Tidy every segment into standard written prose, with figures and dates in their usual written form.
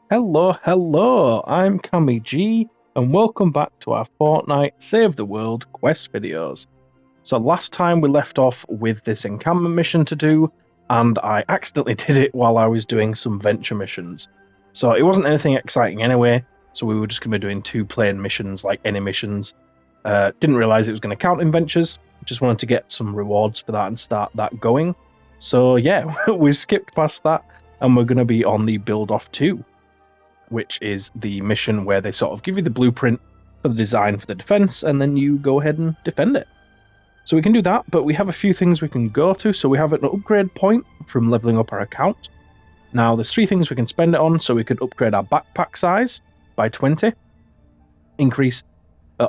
Hello, I'm CammyG, and welcome back to our Fortnite Save the World quest videos. So last time we left off with this encampment mission to do, and I accidentally did it while I was doing some venture missions. So it wasn't anything exciting anyway, so we were just going to be doing two plain missions like any missions. Didn't realise it was going to count in ventures, just wanted to get some rewards for that and start that going. So yeah, we skipped past that, and we're going to be on the build off 2. Which is the mission where they sort of give you the blueprint for the design for the defense, and then you go ahead and defend it. So we can do that, but we have a few things we can go to. So we have an upgrade point from leveling up our account. Now, there's 3 things we can spend it on. So we could upgrade our backpack size by 20, increase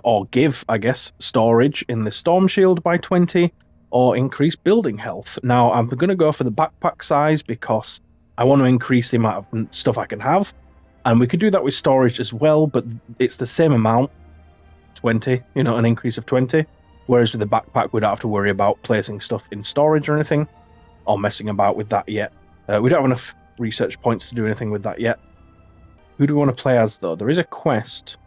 or give, I guess, storage in the storm shield by 20, or increase building health. Now, I'm going to go for the backpack size because I want to increase the amount of stuff I can have. And we could do that with storage as well, but it's the same amount, 20, an increase of 20. Whereas with the backpack, we don't have to worry about placing stuff in storage or anything, or messing about with that yet. We don't have enough research points to do anything with that yet. Who do we want to play as, though? There is a quest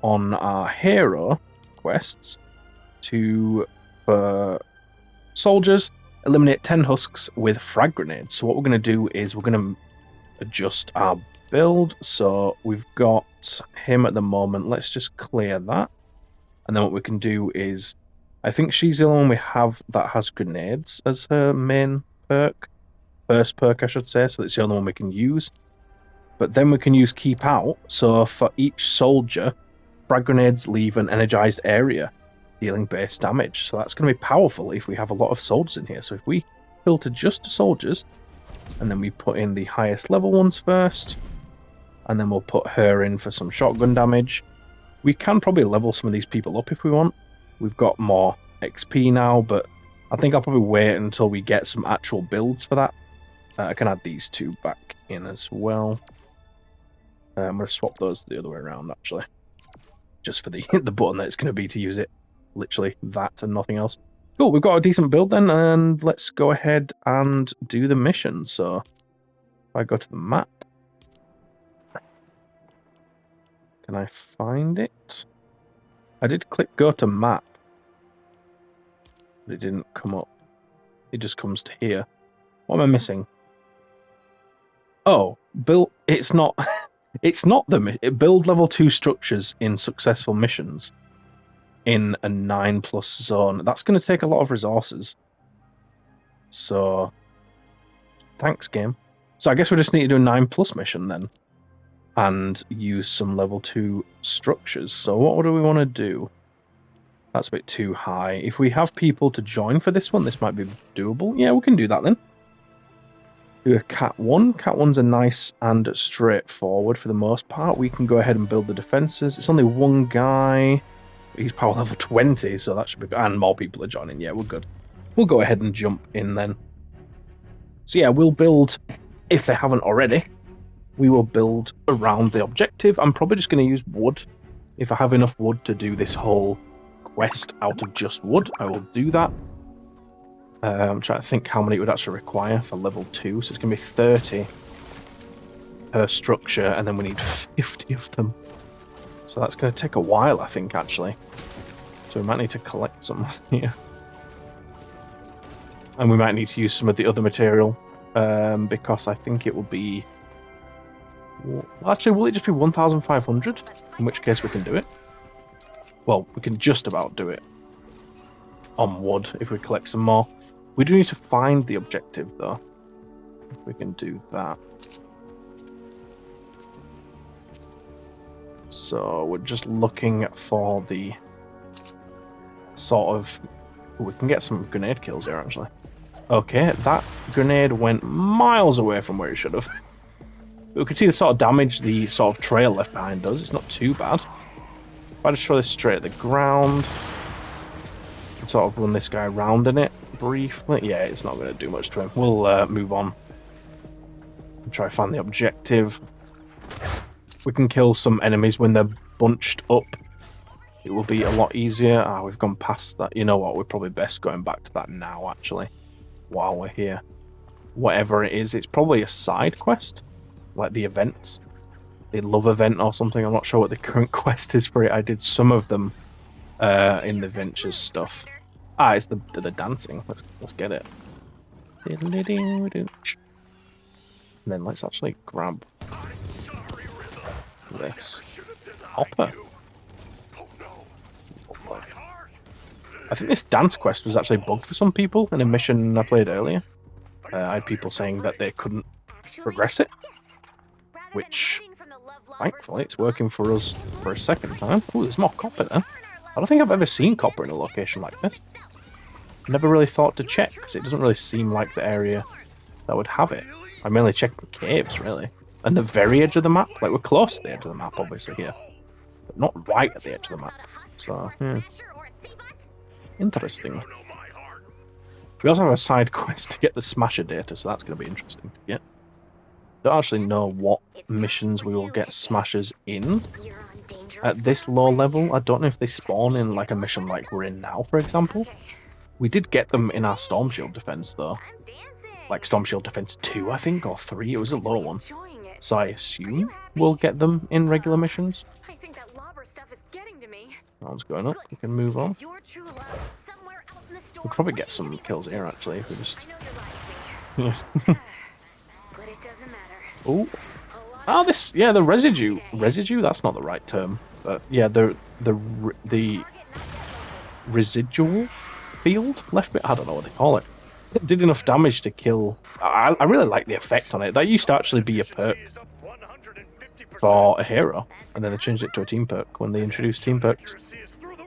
on our hero quests for soldiers, eliminate 10 husks with frag grenades. So what we're going to do is we're going to adjust our build. So we've got him at the moment. Let's just clear that. And then what we can do is, I think she's the only one we have that has grenades as her main perk. First perk, I should say. So that's the only one we can use. But then we can use keep out. So for each soldier, frag grenades leave an energized area, dealing base damage. So that's going to be powerful if we have a lot of soldiers in here. So if we filter just to soldiers, and then we put in the highest level ones first, and then we'll put her in for some shotgun damage. We can probably level some of these people up if we want. We've got more XP now, but I think I'll probably wait until we get some actual builds for that. I can add these 2 back in as well. I'm going to swap those the other way around, actually. Just for the button that it's going to be to use it. Literally that and nothing else. Cool, we've got a decent build then, and let's go ahead and do the mission. So, if I go to the map, can I find it? I did click go to map, but it didn't come up. It just comes to here. What am I missing? Oh, build. It's not. It's not build level 2 structures in successful missions in a 9+ zone. That's going to take a lot of resources. So, thanks, game. So I guess we just need to do a 9+ mission then, and use some level 2 structures. So what do we want to do? That's a bit too high. If we have people to join for this one, this might be doable. Yeah, we can do that then. Do a Cat 1. Cat 1's a nice and straightforward for the most part. We can go ahead and build the defenses. It's only one guy. He's power level 20, so that should be good. And more people are joining. Yeah, we're good. We'll go ahead and jump in then. So yeah, we'll build, if they haven't already, we will build around the objective. I'm probably just going to use wood. If I have enough wood to do this whole quest out of just wood, I will do that. I'm trying to think how many it would actually require for level 2. So it's going to be 30 per structure, and then we need 50 of them. So that's going to take a while, I think, actually. So we might need to collect some here. And we might need to use some of the other material, because I think it will be... Well, actually, will it just be 1,500? In which case we can do it. Well, we can just about do it on wood if we collect some more. We do need to find the objective, though. If we can do that. So we're just looking for the sort of... We can get some grenade kills here, actually. Okay, that grenade went miles away from where it should have. We can see the sort of damage the sort of trail left behind does. It's not too bad. If I just throw this straight at the ground, and sort of run this guy around in it briefly. Yeah, it's not going to do much to him. We'll move on and try to find the objective. We can kill some enemies when they're bunched up. It will be a lot easier. We've gone past that. You know what? We're probably best going back to that now, actually, while we're here. Whatever it is, it's probably a side quest. like the events, the love event or something. I'm not sure what the current quest is for it. I did some of them in the ventures stuff. Ah, it's the dancing. Let's get it. And then let's actually grab this hopper. I think this dance quest was actually bugged for some people in a mission I played earlier. I had people saying that they couldn't progress it, which thankfully it's working for us for a second time. Oh, there's more copper there. I don't think I've ever seen copper in a location like this. Never really thought to check, because it doesn't really seem like the area that would have it. I mainly check the caves, really. And the very edge of the map. Like, we're close to the edge of the map, obviously, here. But not right at the edge of the map. So, yeah. Interesting. We also have a side quest to get the Smasher data, so that's going to be interesting to get. Don't actually know what missions we will get Smashers in at this low level. I don't know if they spawn in like a mission like we're in now, for example. We did get them in our Storm Shield defense, though. Like Storm Shield defense 2, I think, or 3. It was a low one. So I assume we'll get them in regular missions. That one's going up. We can move on. We'll probably get some kills here, actually, if we just... Yeah. Oh. Ah, this... Yeah, the residue. Residue? That's not the right term. But, yeah, the residual field left bit. I don't know what they call it. It did enough damage to kill. I really like the effect on it. That used to actually be a perk for a hero, and then they changed it to a team perk when they introduced team perks.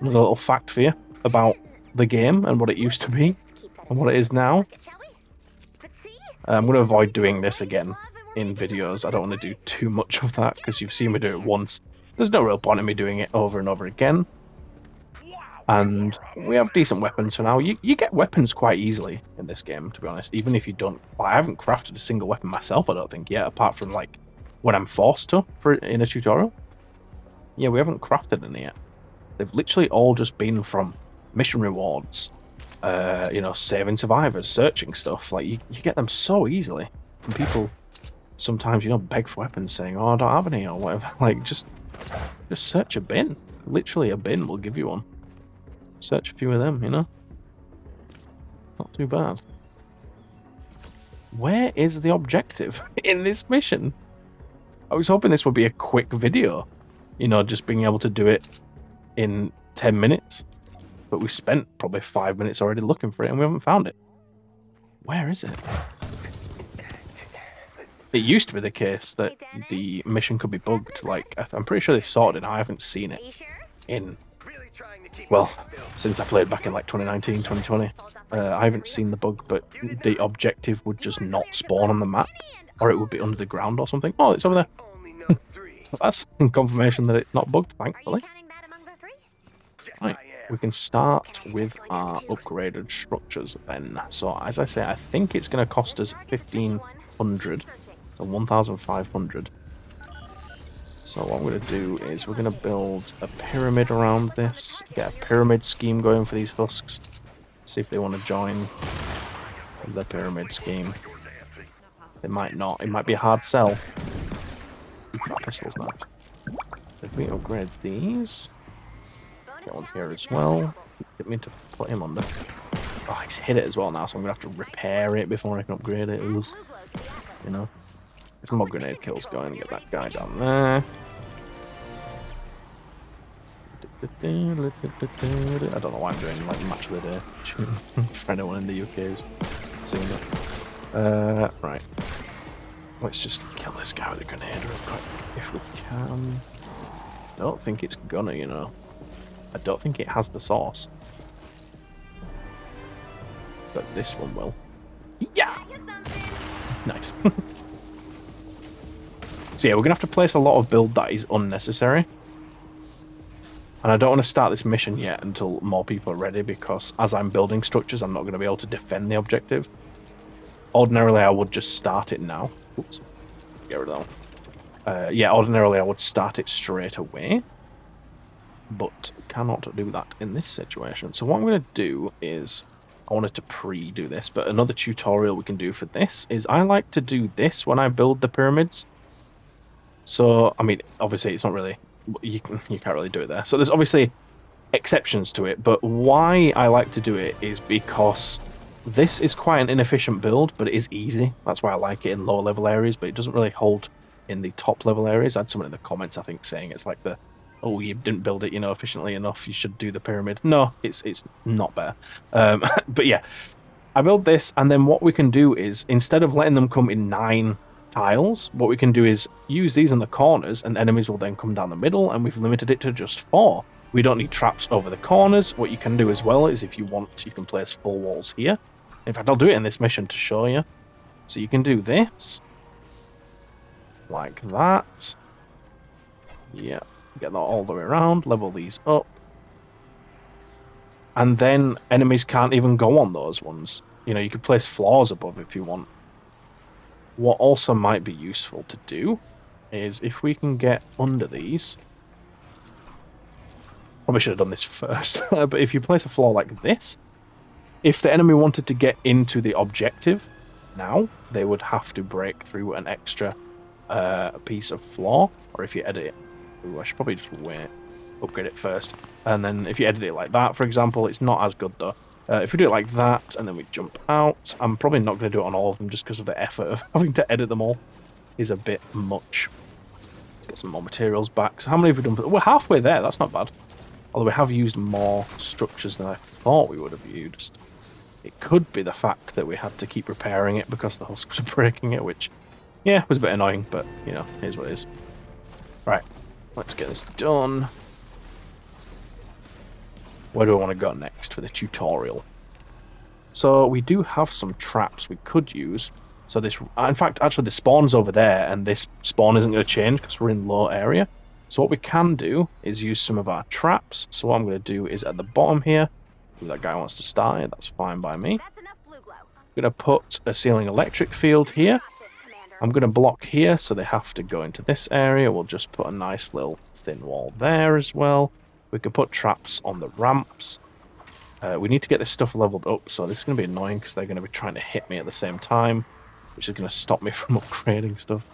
Another little fact for you about the game and what it used to be and what it is now. I'm going to avoid doing this again in videos. I don't want to do too much of that because you've seen me do it once. There's no real point in me doing it over and over again. And we have decent weapons for now. You get weapons quite easily in this game, to be honest. Even if you don't... Well, I haven't crafted a single weapon myself, I don't think, yet. Apart from, like, when I'm forced to in a tutorial. Yeah, we haven't crafted any yet. They've literally all just been from mission rewards. You know, saving survivors, searching stuff. Like, you get them so easily. And people sometimes, you know, beg for weapons saying, oh, I don't have any, or whatever. Like, just search a bin. Literally a bin will give you one. Search a few of them, you know? Not too bad. Where is the objective in this mission? I was hoping this would be a quick video. You know, just being able to do it in 10 minutes. But we spent probably 5 minutes already looking for it and we haven't found it. Where is it? It used to be the case that the mission could be bugged. Like, I'm pretty sure they've sorted it. I haven't seen it in... Well, since I played back in like 2019, 2020, I haven't seen the bug, but the objective would just not spawn on the map, or it would be under the ground or something. Oh, it's over there. That's confirmation that it's not bugged, thankfully. Right, we can start with our upgraded structures then. So, as I say, I think it's going to cost us 1,500, so 1,500. So what I'm going to do is we're going to build a pyramid around this, get a pyramid scheme going for these husks, see if they want to join the pyramid scheme. They might not, it might be a hard sell. Pistol's not. If we upgrade these, get one here as well, get me to put him on the... Oh, he's hit it as well now, so I'm going to have to repair it before I can upgrade it. Ooh. You know? Get some more grenade kills going, get that guy down there. I don't know why I'm doing like match of the day for anyone in the UK is seeing that. Right. Let's just kill this guy with a grenade real quick if we can. I don't think it's gonna, you know. I don't think it has the sauce. But this one will. Yeah! Nice. So yeah, we're gonna have to place a lot of build that is unnecessary. And I don't want to start this mission yet until more people are ready, because as I'm building structures, I'm not going to be able to defend the objective. Ordinarily, I would just start it now. Oops. Get rid of that one. Yeah, ordinarily, I would start it straight away. But cannot do that in this situation. So what I'm going to do is... I wanted to pre-do this, but another tutorial we can do for this is I like to do this when I build the pyramids. So, I mean, obviously it's not really, you can't really do it there. So there's obviously exceptions to it, but why I like to do it is because this is quite an inefficient build, but it is easy. That's why I like it in lower level areas, but it doesn't really hold in the top level areas. I had someone in the comments, I think, saying it's like the, oh, you didn't build it, efficiently enough, you should do the pyramid. No, it's not better. But yeah, I build this, and then what we can do is, instead of letting them come in 9 tiles, what we can do is use these in the corners, and enemies will then come down the middle, and we've limited it to just 4. We don't need traps over the corners. What you can do as well is, if you want, you can place full walls here. In fact, I'll do it in this mission to show you. So you can do this, like that. Yeah, get that all the way around, level these up. And then enemies can't even go on those ones. You could place floors above if you want. What also might be useful to do is, if we can get under these... Probably should have done this first. But if you place a floor like this, if the enemy wanted to get into the objective now, they would have to break through an extra piece of floor. Or if you edit it... Ooh, I should probably just wait. Upgrade it first. And then if you edit it like that, for example, it's not as good though. If we do it like that, and then we jump out, I'm probably not going to do it on all of them, just because of the effort of having to edit them all is a bit much. Let's get some more materials back. So how many have we done? We're halfway there, that's not bad. Although we have used more structures than I thought we would have used. It could be the fact that we had to keep repairing it because the husks were breaking it, which, yeah, was a bit annoying, but, here's what it is. Right, let's get this done. Where do I want to go next for the tutorial? So we do have some traps we could use. So this, in fact, actually the spawn's over there, and this spawn isn't going to change because we're in low area. So what we can do is use some of our traps. So what I'm going to do is at the bottom here, if that guy wants to start it, that's fine by me. I'm going to put a ceiling electric field here. I'm going to block here, so they have to go into this area. We'll just put a nice little thin wall there as well. We could put traps on the ramps. We need to get this stuff leveled up, so this is going to be annoying because they're going to be trying to hit me at the same time, which is going to stop me from upgrading stuff.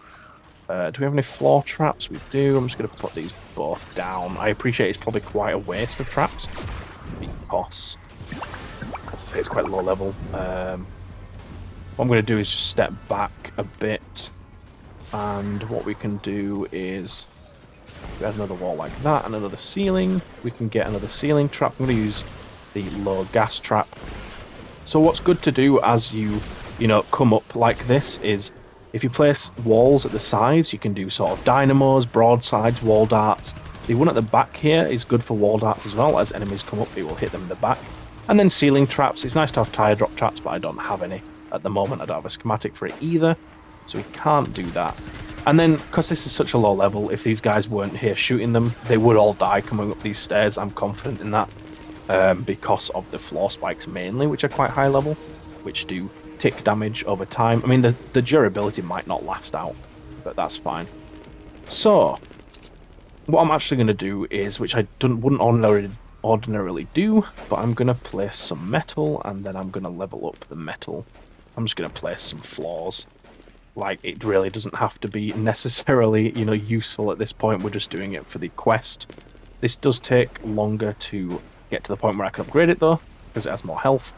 Do we have any floor traps? We do. I'm just going to put these both down. I appreciate it's probably quite a waste of traps, because, as I say, it's quite low level. What I'm going to do is just step back a bit, and what we can do is... We add another wall like that, and another ceiling. We can get another ceiling trap. I'm going to use the low gas trap. So what's good to do as you come up like this is, if you place walls at the sides, you can do sort of dynamos, broadsides, wall darts. The one at the back here is good for wall darts as well. As enemies come up, it will hit them in the back. And then ceiling traps. It's nice to have tire drop traps, but I don't have any at the moment. I don't have a schematic for it either, so we can't do that. And then, because this is such a low level, if these guys weren't here shooting them, they would all die coming up these stairs. I'm confident in that, because of the floor spikes mainly, which are quite high level, which do tick damage over time. I mean, the durability might not last out, but that's fine. So, what I'm actually going to do is, which I wouldn't ordinarily do, but I'm going to place some metal, and then I'm going to level up the metal. I'm just going to place some floors. Like, it really doesn't have to be necessarily, useful at this point. We're just doing it for the quest. This does take longer to get to the point where I can upgrade it, though, because it has more health.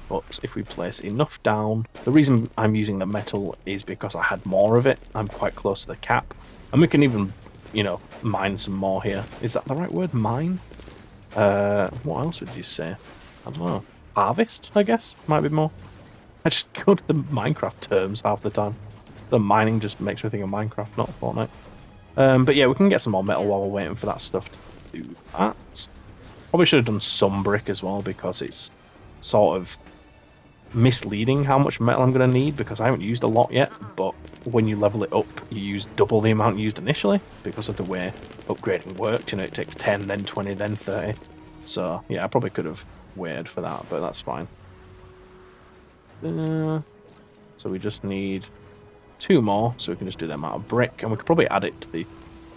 But if we place enough down... The reason I'm using the metal is because I had more of it. I'm quite close to the cap. And we can even, mine some more here. Is that the right word? Mine? What else would you say? I don't know. Harvest, I guess? Might be more. I just go to the Minecraft terms half the time. The mining just makes me think of Minecraft, not Fortnite. But yeah, we can get some more metal while we're waiting for that stuff to do that. Probably should have done some brick as well, because it's sort of misleading how much metal I'm going to need, because I haven't used a lot yet, but when you level it up, you use double the amount used initially, because of the way upgrading worked. It takes 10, then 20, then 30. So yeah, I probably could have waited for that, but that's fine. So we just need 2 more, so we can just do them out of brick, and we could probably add it to the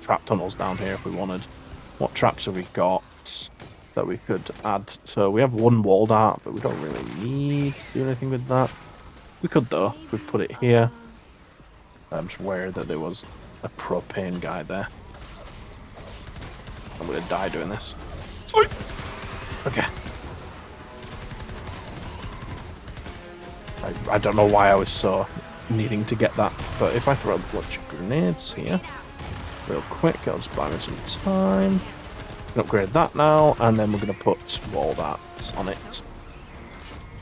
trap tunnels down here if we wanted. What traps have we got that we could add? So we have 1 wall dart, but we don't really need to do anything with that. We could though, if we put it here. I'm just aware that there was a propane guy there. I'm gonna die doing this. Oi! Okay. I don't know why I was so needing to get that, but if I throw a bunch of grenades here, real quick, I'll just buy me some time. Can upgrade that now, and then we're going to put wall darts on it,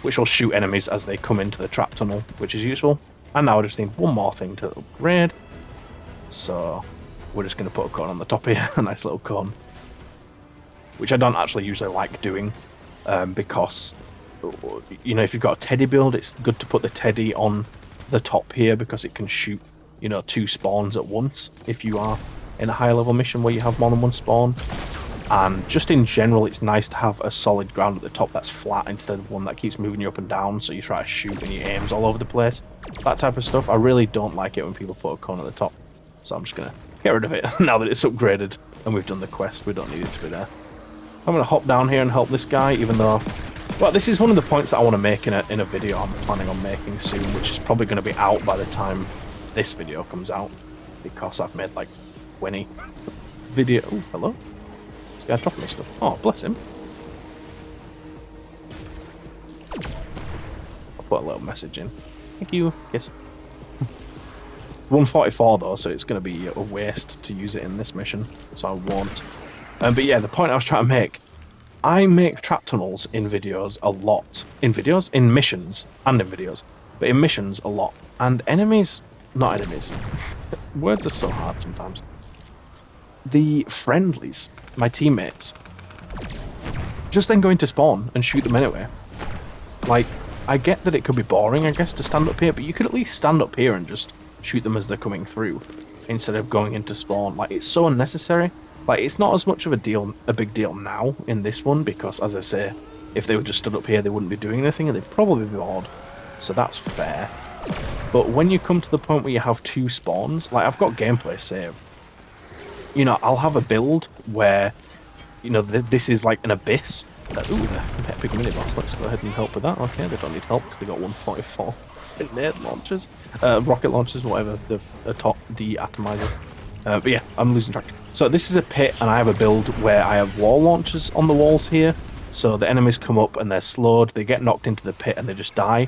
which will shoot enemies as they come into the trap tunnel, which is useful. And now I just need one more thing to upgrade, so we're just going to put a cone on the top here, a nice little cone, which I don't actually usually like doing, because, you know, if you've got a teddy build, it's good to put the teddy on the top here because it can shoot, you know, 2 spawns at once if you are in a high level mission where you have more than 1 spawn. And just in general, it's nice to have a solid ground at the top that's flat instead of one that keeps moving you up and down, so you try to shoot and your aim's all over the place. That type of stuff. I really don't like it when people put a cone at the top, so I'm just going to get rid of it now that it's upgraded and we've done the quest. We don't need it to be there. I'm going to hop down here and help this guy, even though... Well, this is one of the points that I want to make in a video I'm planning on making soon, which is probably going to be out by the time this video comes out, because I've made like 20 video... Oh, hello? This guy's dropping me stuff. Oh, bless him. I'll put a little message in. Thank you. Yes. 144 though, so it's going to be a waste to use it in this mission, so I won't. But yeah, the point I was trying to make, I make trap tunnels in videos a lot. In videos? In missions. And in videos. But in missions a lot. And enemies... Not enemies. Words are so hard sometimes. The friendlies, my teammates, just then go into spawn and shoot them anyway. Like, I get that it could be boring, I guess, to stand up here, but you could at least stand up here and just shoot them as they're coming through, instead of going into spawn. Like, it's so unnecessary. Like, it's not as much of a big deal now in this one, because, as I say, if they were just stood up here, they wouldn't be doing anything, and they'd probably be bored. So that's fair. But when you come to the point where you have 2 spawns, like, I've got gameplay saved. You know, I'll have a build where, you know, this is like an abyss. Ooh, the epic mini boss. Let's go ahead and help with that. Okay, they don't need help because they got 144 grenade launchers, rocket launchers, whatever, the top de-atomizer. But yeah, I'm losing track. So this is a pit, and I have a build where I have wall launchers on the walls here. So the enemies come up and they're slowed, they get knocked into the pit and they just die.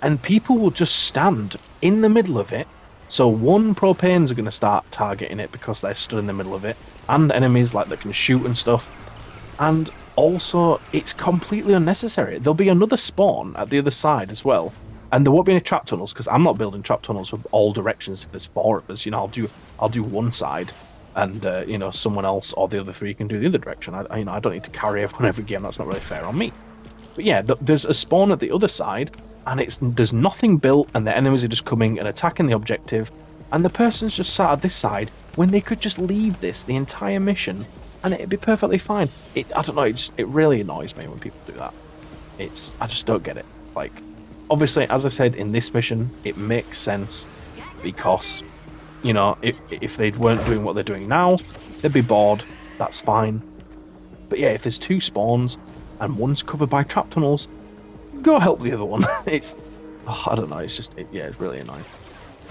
And people will just stand in the middle of it. So 1 propanes are going to start targeting it because they're stood in the middle of it. And enemies like that can shoot and stuff. And also, it's completely unnecessary. There'll be another spawn at the other side as well. And there won't be any trap tunnels, because I'm not building trap tunnels for all directions if there's 4 of us. You know, I'll do one side, and you know, someone else or the other 3 can do the other direction. I don't need to carry everyone every game. That's not really fair on me. But yeah, there's a spawn at the other side, and there's nothing built, and the enemies are just coming and attacking the objective, and the person's just sat at this side when they could just leave the entire mission, and it'd be perfectly fine. I don't know. It really annoys me when people do that. I just don't get it. Like, obviously, as I said, in this mission, it makes sense because, you know, if they weren't doing what they're doing now, they'd be bored. That's fine. But yeah, if there's 2 spawns and one's covered by trap tunnels, go help the other one. I don't know. It's really annoying.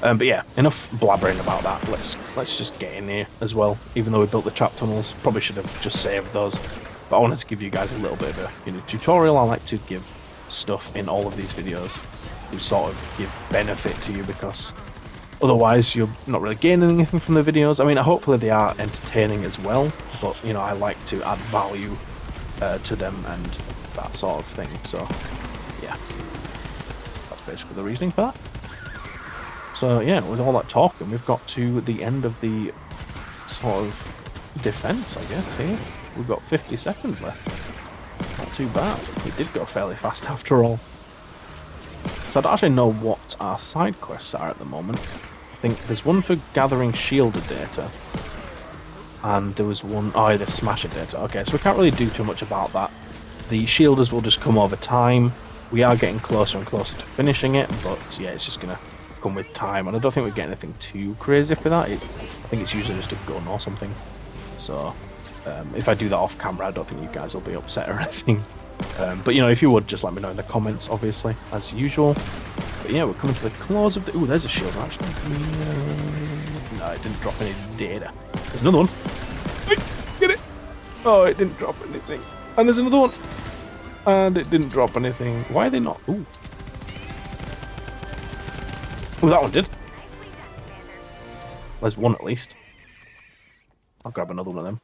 But yeah, enough blabbering about that. Let's just get in here as well. Even though we built the trap tunnels, probably should have just saved those. But I wanted to give you guys a little bit of a tutorial. I like to give stuff in all of these videos to sort of give benefit to you, because otherwise you're not really gaining anything from the videos. I mean, hopefully they are entertaining as well, but you know, I like to add value to them and that sort of thing. So yeah, that's basically the reasoning for that. So yeah, with all that talking, we've got to the end of the sort of defense, I guess. Here we've got 50 seconds left. Not too bad. It did go fairly fast after all. So I don't actually know what our side quests are at the moment. I think there's one for gathering shielded data, and there was one... Oh, yeah, the smasher data. Okay, so we can't really do too much about that. The shielders will just come over time. We are getting closer and closer to finishing it, but yeah, it's just going to come with time, and I don't think we get anything too crazy for that. I think it's usually just a gun or something. So if I do that off camera, I don't think you guys will be upset or anything. But you know, if you would, just let me know in the comments, obviously, as usual. But yeah, we're coming to the close of the... Ooh, there's a shield, actually. No, it didn't drop any data. There's another one. Get it! Oh, it didn't drop anything. And there's another one. And it didn't drop anything. Why are they not? Ooh. Oh, that one did. There's one at least. I'll grab another one of them.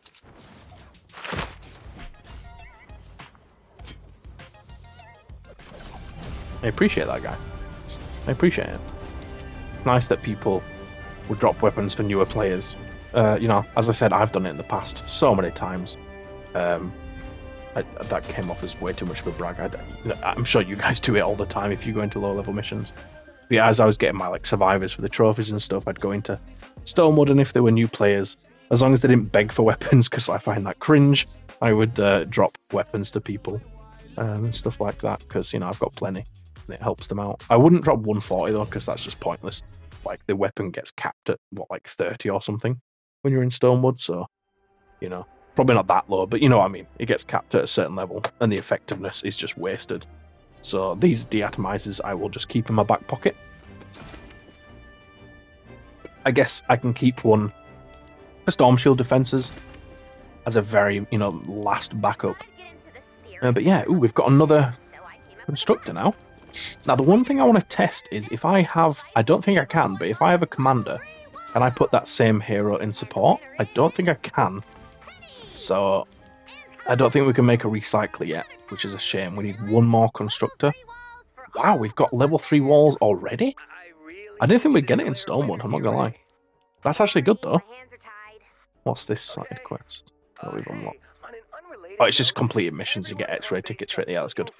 I appreciate that guy. I appreciate it. Nice that people would drop weapons for newer players. You know, as I said, I've done it in the past so many times. That came off as way too much of a brag. I'm sure you guys do it all the time if you go into low-level missions. But yeah, as I was getting my like survivors for the trophies and stuff, I'd go into Stonewood, and if there were new players, as long as they didn't beg for weapons, because I find that cringe, I would drop weapons to people and stuff like that, because, you know, I've got plenty, and it helps them out. I wouldn't drop 140 though, because that's just pointless. Like, the weapon gets capped at, what, like 30 or something when you're in Stonewood, so, you know, probably not that low, but you know what I mean. It gets capped at a certain level, and the effectiveness is just wasted. So these deatomizers I will just keep in my back pocket. I guess I can keep one for Storm Shield defenses as a very, you know, last backup. But yeah, ooh, we've got another constructor now. Now the one thing I want to test is if I have, I don't think I can, but if I have a commander, can I put that same hero in support? I don't think I can. So I don't think we can make a recycler yet, which is a shame. We need one more constructor. Wow, we've got level 3 walls already? I didn't think we'd get it in Stonewood, I'm not gonna lie. That's actually good though. What's this side quest that we've unlocked? Oh, it's just completed missions, you get X-ray tickets for it. Yeah, that's good.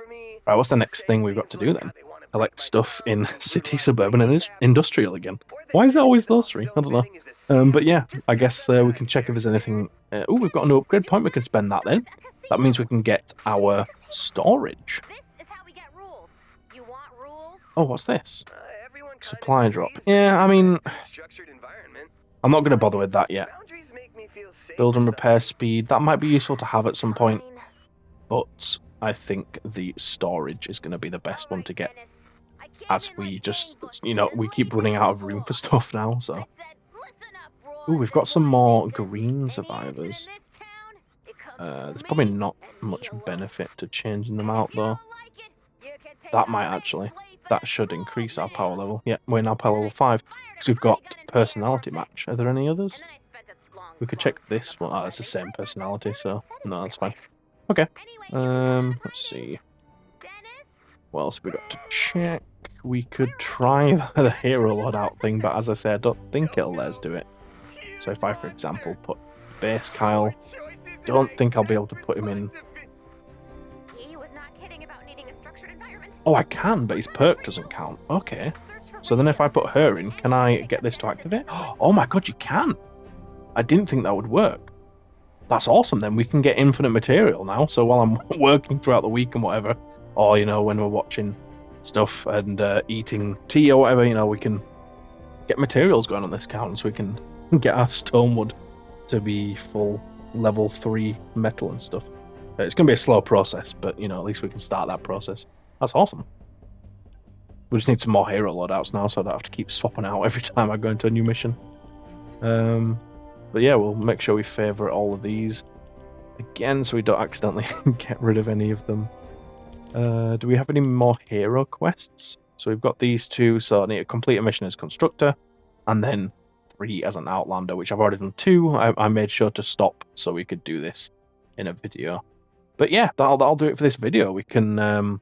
Right, what's the next thing we've got to do then? Collect stuff in city, suburban, and industrial again. Why is it always those three? I don't know. But yeah, I guess we can check if there's anything... oh, we've got an upgrade point, we can spend that then. That means we can get our storage. Oh, what's this? Supply drop. Yeah, I mean... I'm not going to bother with that yet. Build and repair speed. That might be useful to have at some point. But I think the storage is going to be the best one to get. As we just, you know, we keep running out of room for stuff now, so... Ooh, we've got some more green survivors. There's probably not much benefit to changing them out, though. That might actually. That should increase our power level. Yeah, we're now power level 5. Because we've got personality match. Are there any others? We could check this one. Oh, it's the same personality, so... No, that's fine. Okay. Let's see. What else have we got to check? We could try the hero loadout thing, but as I said, I don't think it'll let us do it. So if I, for example, put base Kyle, don't think I'll be able to put him in. Oh, I can, but his perk doesn't count. Okay. So then if I put her in, can I get this to activate? Oh my god, you can! I didn't think that would work. That's awesome then, we can get infinite material now, so while I'm working throughout the week and whatever, or, you know, when we're watching stuff and eating tea or whatever, you know, we can get materials going on this account so we can get our Stonewood to be full level 3 metal and stuff. It's going to be a slow process, but, you know, at least we can start that process. That's awesome. We just need some more hero loadouts now, so I don't have to keep swapping out every time I go into a new mission. But yeah, we'll make sure we favourite all of these again, so we don't accidentally get rid of any of them. Do we have any more hero quests? So we've got these 2, so I need to complete a mission as Constructor, and then 3 as an Outlander, which I've already done 2. I made sure to stop so we could do this in a video. But yeah, that'll do it for this video. We can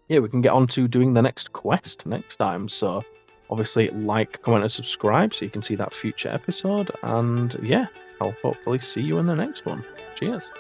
we can get on to doing the next quest next time. So obviously like, comment and subscribe so you can see that future episode, and yeah, I'll hopefully see you in the next one. Cheers.